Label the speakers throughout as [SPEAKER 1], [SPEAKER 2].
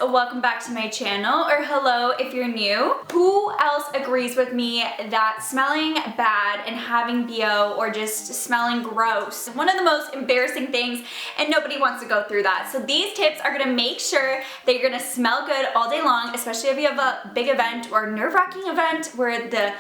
[SPEAKER 1] welcome back to my channel, or hello if you're new. Who else agrees with me that smelling bad and having BO or just smelling gross is one of the most embarrassing things, and nobody wants to go through that. So these tips are gonna make sure that you're gonna smell good all day long, especially if you have a big event or nerve-wracking event where the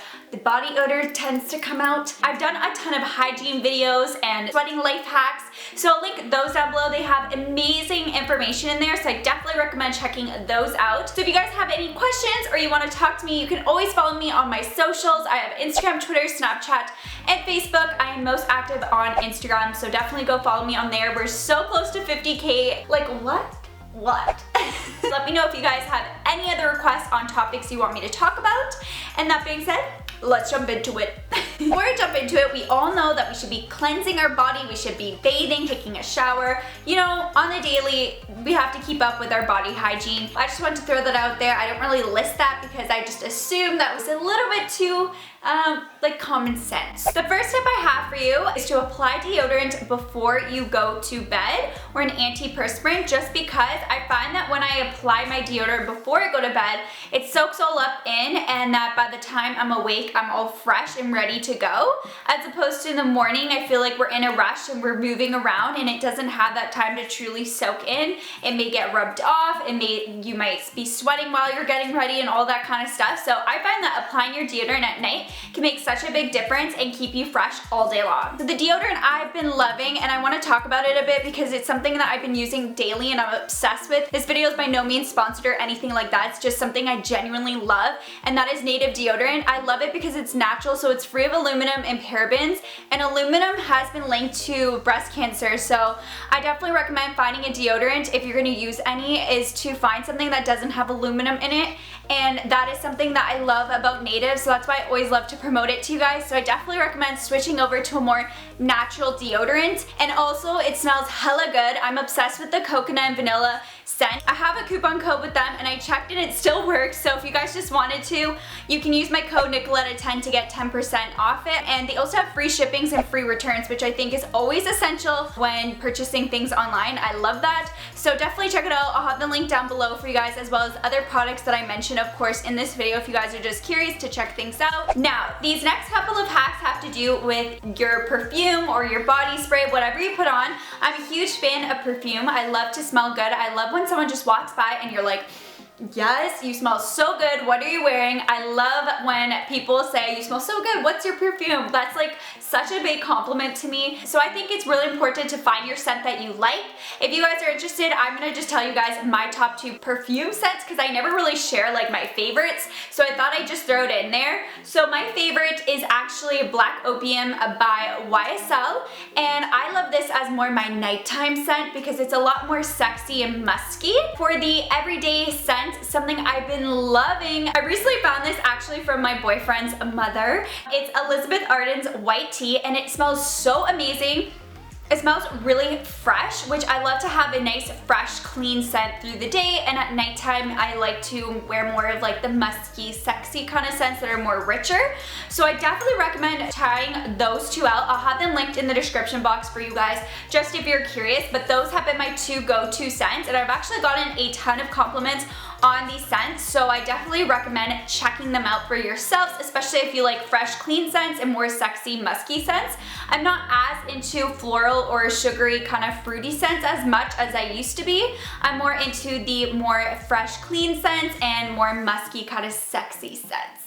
[SPEAKER 1] body odor tends to come out. I've done a ton of hygiene videos and sweating life hacks, so I'll link those down below. They have amazing information in there, so I definitely recommend checking those out. So if you guys have any questions or you want to talk to me, you can always follow me on my socials. I have Instagram, Twitter, Snapchat, and Facebook. I am most active on Instagram, so definitely go follow me on there. We're so close to 50K. Like, what? Let me know if you guys have any other requests on topics you want me to talk about. And that being said, let's jump into it. Before I jump into it, we all know that we should be cleansing our body, we should be bathing, taking a shower. You know, on the daily, we have to keep up with our body hygiene. I just want to throw that out there. I don't really list that because I just assumed that was a little bit too like common sense. The first tip I have for you is to apply deodorant before you go to bed, or an antiperspirant, just because I find that when I apply my deodorant before I go to bed, it soaks all up in, and that by the time I'm awake, I'm all fresh and ready to go. As opposed to in the morning, I feel like we're in a rush and we're moving around and it doesn't have that time to truly soak in. It may get rubbed off, you might be sweating while you're getting ready and all that kind of stuff. So I find that applying your deodorant at night can make such a big difference and keep you fresh all day long. So the deodorant I've been loving, and I want to talk about it a bit because it's something that I've been using daily and I'm obsessed with. This video is by no means sponsored or anything like that. It's just something I genuinely love, and that is Native deodorant. I love it because it's natural, so it's free of aluminum and parabens, and aluminum has been linked to breast cancer, so I definitely recommend finding a deodorant, if you're going to use any, is to find something that doesn't have aluminum in it. And that is something that I love about Native, so that's why I always love to promote it to you guys. So I definitely recommend switching over to a more natural deodorant. And also, it smells hella good. I'm obsessed with the coconut and vanilla scent. I have a coupon code with them and I checked and it still works, so if you guys just wanted to, you can use my code Nicoletta10 to get 10% off it. And they also have free shippings and free returns, which I think is always essential when purchasing things online. I love that, so definitely check it out. I'll have the link down below for you guys, as well as other products that I mentioned, of course, in this video if you guys are just curious to check things out. Now, these next couple of hacks have to do with your perfume or your body spray, whatever you put on. I'm a huge fan of perfume. I love to smell good. I love when someone just walks by and you're like, yes, you smell so good, what are you wearing? I love when people say, you smell so good, what's your perfume? That's like such a big compliment to me. So I think it's really important to find your scent that you like. If you guys are interested, I'm gonna just tell you guys my top 2 perfume sets, because I never really share like my favorites, so I thought I'd just throw it in there. So my favorite is actually Black Opium by YSL, and I love this as more my nighttime scent because it's a lot more sexy and musky. For the everyday scent, something I've been loving, I recently found this actually from my boyfriend's mother. It's Elizabeth Arden's White Tea, and it smells so amazing. It smells really fresh, which I love to have a nice, fresh, clean scent through the day, and at nighttime I like to wear more of like the musky, sexy kind of scents that are more richer. So I definitely recommend trying those 2 out. I'll have them linked in the description box for you guys, just if you're curious, but those have been my 2 go-to scents, and I've actually gotten a ton of compliments on these scents, so I definitely recommend checking them out for yourselves, especially if you like fresh, clean scents and more sexy, musky scents. I'm not as into floral or sugary kind of fruity scents as much as I used to be. I'm more into the more fresh, clean scents and more musky kind of sexy scents.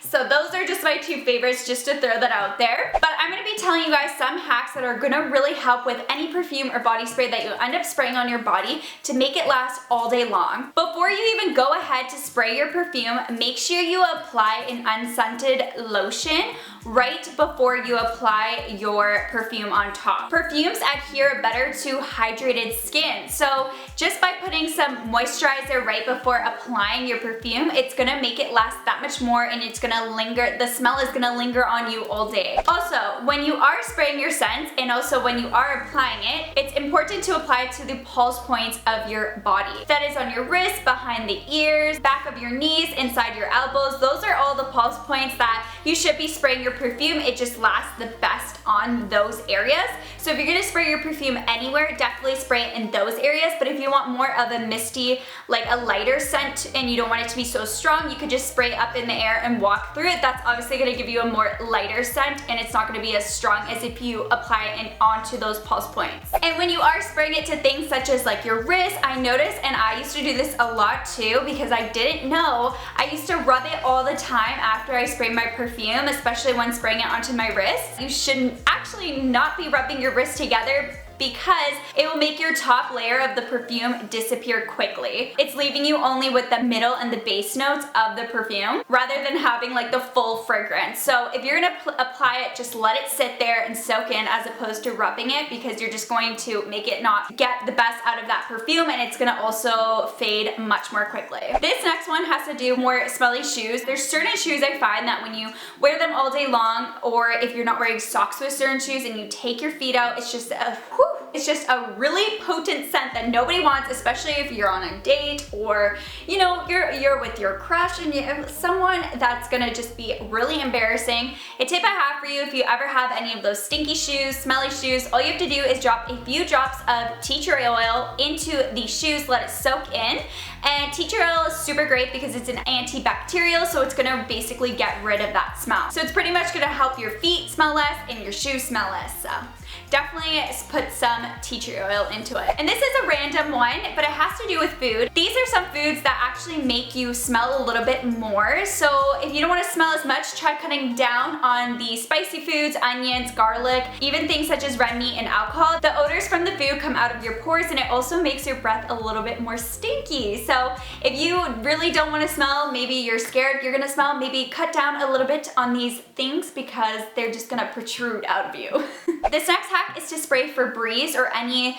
[SPEAKER 1] So those are just my 2 favorites, just to throw that out there. But I'm going to be telling you guys some hacks that are going to really help with any perfume or body spray that you end up spraying on your body to make it last all day long. Before you even go ahead to spray your perfume, make sure you apply an unscented lotion right before you apply your perfume on top. Perfumes adhere better to hydrated skin, so just by putting some moisturizer right before applying your perfume, it's gonna make it last that much more, and it's gonna linger, the smell is gonna linger on you all day. Also, when you are spraying your scents and also when you are applying it, it's important to apply it to the pulse points of your body. That is on your wrist, behind the ears, back of your knees, inside your elbows. Those are all the pulse points that you should be spraying your perfume. It just lasts the best on those areas. So if you're gonna spray your perfume anywhere, definitely spray it in those areas. But if you want more of a misty, like a lighter scent, and you don't want it to be so strong, you could just spray up in the air and walk through it. That's obviously gonna give you a more lighter scent, and it's not gonna be as strong as if you apply it onto those pulse points. And when you are spraying it to things such as like your wrist, I noticed, and I used to do this a lot too because I didn't know, I used to rub it all the time after I sprayed my perfume, especially when spraying it onto my wrist. You should actually not be rubbing your wrist together because it will make your top layer of the perfume disappear quickly. It's leaving you only with the middle and the base notes of the perfume rather than having like the full fragrance. So if you're gonna apply it, just let it sit there and soak in as opposed to rubbing it, because you're just going to make it not get the best out of that perfume, and it's gonna also fade much more quickly. This next one has to do more smelly shoes. There's certain shoes I find that when you wear them all day long, or if you're not wearing socks with certain shoes and you take your feet out, it's just a whew, it's just a really potent scent that nobody wants, especially if you're on a date or, you know, you're with your crush and someone that's gonna just be really embarrassing. A tip I have for you, if you ever have any of those stinky shoes, smelly shoes, all you have to do is drop a few drops of tea tree oil into the shoes, let it soak in. And tea tree oil is super great because it's an antibacterial, so it's gonna basically get rid of that smell. So it's pretty much gonna help your feet smell less and your shoes smell less. So definitely put some tea tree oil into it. And this is a random one, but it has to do with food. These are some foods that actually make you smell a little bit more. So if you don't want to smell as much, try cutting down on the spicy foods, onions, garlic, even things such as red meat and alcohol. The odors from the food come out of your pores, and it also makes your breath a little bit more stinky. So if you really don't want to smell, maybe you're scared you're gonna smell, maybe cut down a little bit on these things because they're just gonna protrude out of you. This next hack is to spray Febreze or any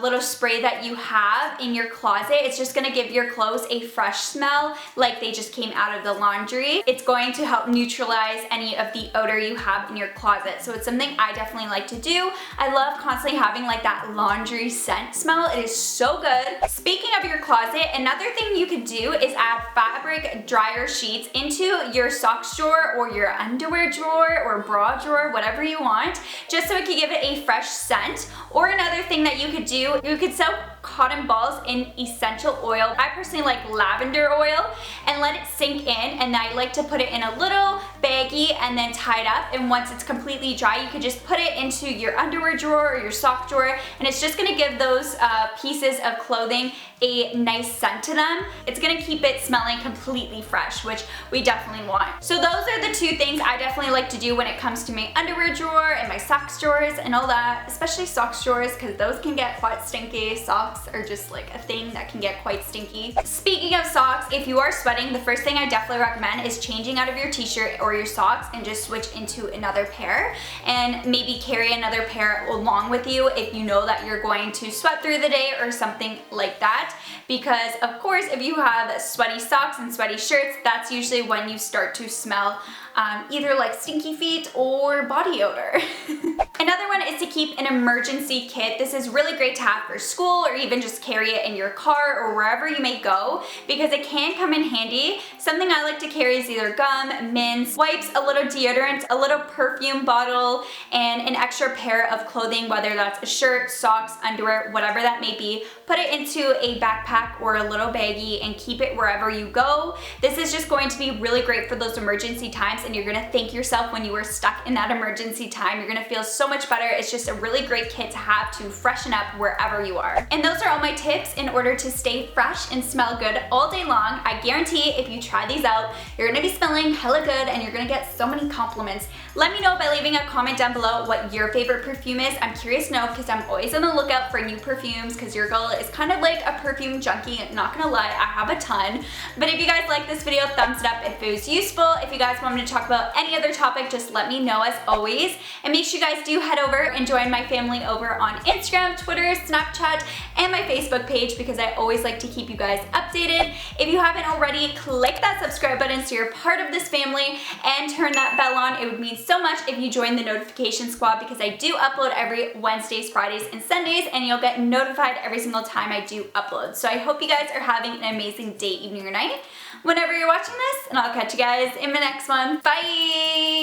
[SPEAKER 1] little spray that you have in your closet. It's just gonna give your clothes a fresh smell like they just came out of the laundry. It's going to help neutralize any of the odor you have in your closet. So it's something I definitely like to do. I love constantly having like that laundry scent smell. It is so good. Speaking of your closet, another thing you could do is add fabric dryer sheets into your socks drawer or your underwear drawer or bra drawer, whatever you want, just so it can give it a fresh scent. Or another thing that you could do, you could soak cotton balls in essential oil. I personally like lavender oil, and let it sink in, and I like to put it in a little baggie and then tie it up, and once it's completely dry, you could just put it into your underwear drawer or your sock drawer, and it's just gonna give those pieces of clothing a nice scent to them. It's gonna keep it smelling completely fresh, which we definitely want. So those are the two things I definitely like to do when it comes to my underwear drawer and my socks drawers and all that, especially socks drawers, because those can get quite stinky. Socks are just like a thing that can get quite stinky. Speaking of socks, if you are sweating, the first thing I definitely recommend is changing out of your t-shirt or your socks and just switch into another pair, and maybe carry another pair along with you if you know that you're going to sweat through the day or something like that. Because of course, if you have sweaty socks and sweaty shirts, that's usually when you start to smell either like stinky feet or body odor. Another one is to keep an emergency kit. This is really great to have for school, or even just carry it in your car or wherever you may go, because it can come in handy. Something I like to carry is either gum, mints, wipes, a little deodorant, a little perfume bottle, and an extra pair of clothing, whether that's a shirt, socks, underwear, whatever that may be. Put it into a backpack or a little baggie and keep it wherever you go. This is just going to be really great for those emergency times, and you're gonna thank yourself when you were stuck in that emergency time. You're gonna feel so much better. It's just a really great kit to have to freshen up wherever you are. And those are all my tips in order to stay fresh and smell good all day long. I guarantee if you try these out, you're gonna be smelling hella good and you're gonna get so many compliments. Let me know by leaving a comment down below what your favorite perfume is. I'm curious to know, because I'm always on the lookout for new perfumes, because your girl is kind of like a perfume junkie, not gonna lie, I have a ton. But if you guys like this video, thumbs it up if it was useful. If you guys want me to talk about any other topic, just let me know as always. And make sure you guys do head over and join my family over on Instagram, Twitter, Snapchat, and my Facebook page, because I always like to keep you guys updated. If you haven't already, click that subscribe button so you're part of this family, and turn that bell on. It would mean so much if you join the notification squad, because I do upload every Wednesdays, Fridays, and Sundays, and you'll get notified every single time I do upload. So I hope you guys are having an amazing day, evening, or night whenever you're watching this, and I'll catch you guys in the next one. Bye!